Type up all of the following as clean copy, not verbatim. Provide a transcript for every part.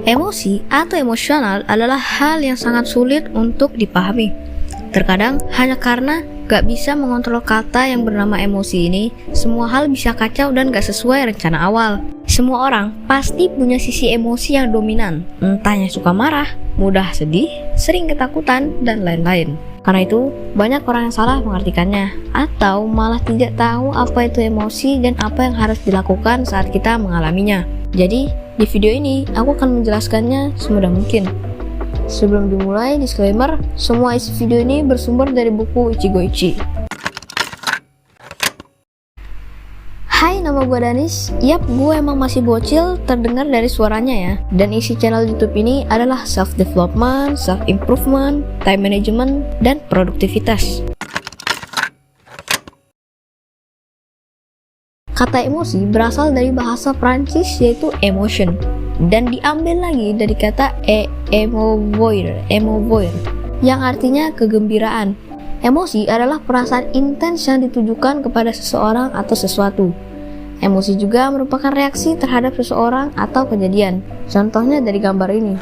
Emosi atau emosional adalah hal yang sangat sulit untuk dipahami. Terkadang hanya karena gak bisa mengontrol kata yang bernama emosi ini, semua hal bisa kacau dan gak sesuai rencana awal. Semua orang pasti punya sisi emosi yang dominan, entahnya suka marah, mudah sedih, sering ketakutan, dan lain-lain. Karena itu, banyak orang yang salah mengartikannya, atau malah tidak tahu apa itu emosi dan apa yang harus dilakukan saat kita mengalaminya. Jadi, di video ini aku akan menjelaskannya semudah mungkin. Sebelum dimulai, disclaimer, semua isi video ini bersumber dari buku Ichigo Ichi. Hai, nama gue Danis. Yap, gue emang masih bocil, terdengar dari suaranya ya. Dan isi channel YouTube ini adalah self-development, self-improvement, time management, dan produktivitas. Kata emosi berasal dari bahasa Prancis yaitu emotion, dan diambil lagi dari kata émouvoir, yang artinya kegembiraan. Emosi adalah perasaan intens yang ditujukan kepada seseorang atau sesuatu. Emosi juga merupakan reaksi terhadap seseorang atau kejadian. Contohnya dari gambar ini.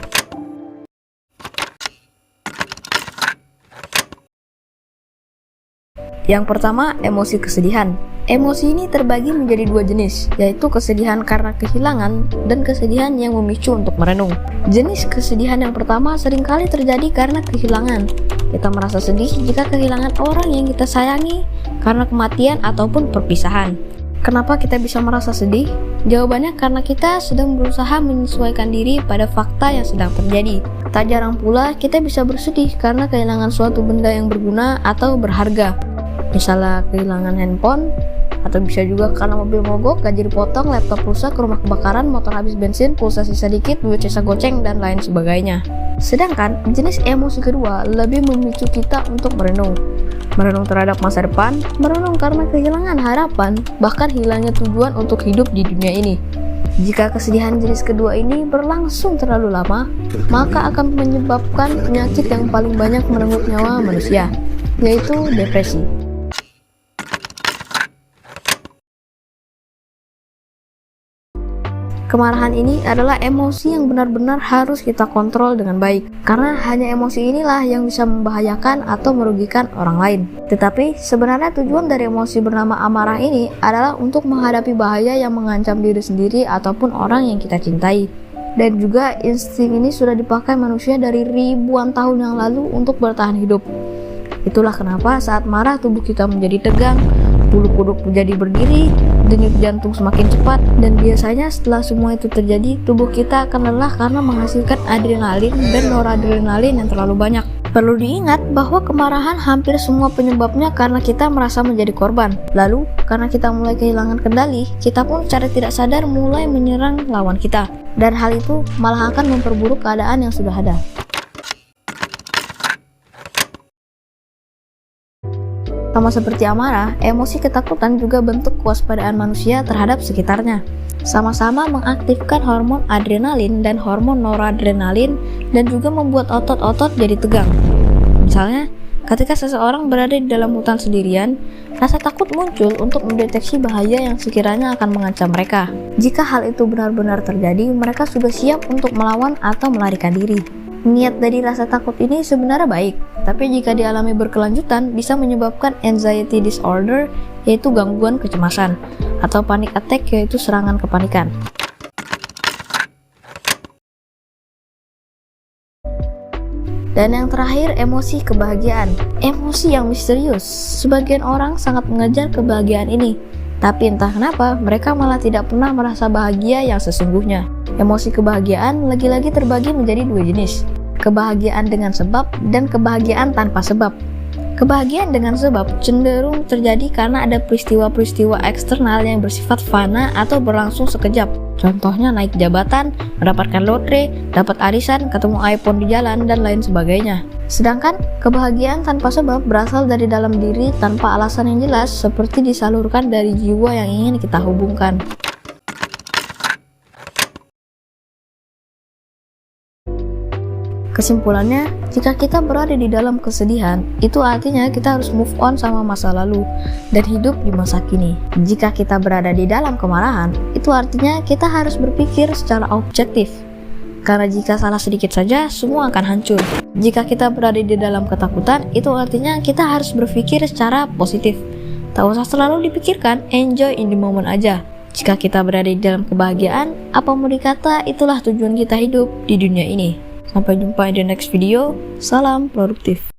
Yang pertama, emosi kesedihan. Emosi ini terbagi menjadi dua jenis, yaitu kesedihan karena kehilangan dan kesedihan yang memicu untuk merenung. Jenis kesedihan yang pertama seringkali terjadi karena kehilangan. Kita merasa sedih jika kehilangan orang yang kita sayangi karena kematian ataupun perpisahan. Kenapa kita bisa merasa sedih? Jawabannya karena kita sedang berusaha menyesuaikan diri pada fakta yang sedang terjadi. Tak jarang pula kita bisa bersedih karena kehilangan suatu benda yang berguna atau berharga. Misalnya kehilangan handphone, atau bisa juga karena mobil mogok, gaji dipotong, laptop rusak, rumah kebakaran, motor habis bensin, pulsa sisa dikit, duit sisa goceng, dan lain sebagainya. Sedangkan jenis emosi kedua lebih memicu kita untuk merenung. Merenung terhadap masa depan, merenung karena kehilangan harapan, bahkan hilangnya tujuan untuk hidup di dunia ini. Jika kesedihan jenis kedua ini berlangsung terlalu lama, maka akan menyebabkan penyakit yang paling banyak merenggut nyawa manusia, yaitu depresi. Kemarahan ini adalah emosi yang benar-benar harus kita kontrol dengan baik, karena hanya emosi inilah yang bisa membahayakan atau merugikan orang lain. Tetapi sebenarnya tujuan dari emosi bernama amarah ini adalah untuk menghadapi bahaya yang mengancam diri sendiri ataupun orang yang kita cintai. Dan juga insting ini sudah dipakai manusia dari ribuan tahun yang lalu untuk bertahan hidup. Itulah kenapa saat marah tubuh kita menjadi tegang, bulu kuduk menjadi berdiri, denyut jantung semakin cepat, dan biasanya setelah semua itu terjadi, tubuh kita akan lelah karena menghasilkan adrenalin dan noradrenalin yang terlalu banyak. Perlu diingat bahwa kemarahan hampir semua penyebabnya karena kita merasa menjadi korban. Lalu, karena kita mulai kehilangan kendali, kita pun secara tidak sadar mulai menyerang lawan kita. Dan hal itu malah akan memperburuk keadaan yang sudah ada. Sama seperti amarah, emosi ketakutan juga bentuk kewaspadaan manusia terhadap sekitarnya. Sama-sama mengaktifkan hormon adrenalin dan hormon noradrenalin dan juga membuat otot-otot jadi tegang. Misalnya, ketika seseorang berada di dalam hutan sendirian, rasa takut muncul untuk mendeteksi bahaya yang sekiranya akan mengancam mereka. Jika hal itu benar-benar terjadi, mereka sudah siap untuk melawan atau melarikan diri. Niat dari rasa takut ini sebenarnya baik, tapi jika dialami berkelanjutan bisa menyebabkan anxiety disorder, yaitu gangguan kecemasan, atau panic attack, yaitu serangan kepanikan. Dan yang terakhir, emosi kebahagiaan. Emosi yang misterius. Sebagian orang sangat mengejar kebahagiaan ini, tapi entah kenapa mereka malah tidak pernah merasa bahagia yang sesungguhnya. Emosi kebahagiaan lagi-lagi terbagi menjadi dua jenis, kebahagiaan dengan sebab dan kebahagiaan tanpa sebab. Kebahagiaan dengan sebab cenderung terjadi karena ada peristiwa-peristiwa eksternal yang bersifat fana atau berlangsung sekejap. Contohnya naik jabatan, mendapatkan lotre, dapat arisan, ketemu iPhone di jalan, dan lain sebagainya. Sedangkan kebahagiaan tanpa sebab berasal dari dalam diri tanpa alasan yang jelas, seperti disalurkan dari jiwa yang ingin kita hubungkan. Kesimpulannya, jika kita berada di dalam kesedihan, itu artinya kita harus move on sama masa lalu dan hidup di masa kini. Jika kita berada di dalam kemarahan, itu artinya kita harus berpikir secara objektif. Karena jika salah sedikit saja, semua akan hancur. Jika kita berada di dalam ketakutan, itu artinya kita harus berpikir secara positif. Tak usah selalu dipikirkan, enjoy in the moment aja. Jika kita berada di dalam kebahagiaan, apa mau dikata, itulah tujuan kita hidup di dunia ini. Sampai jumpa di next video. Salam produktif.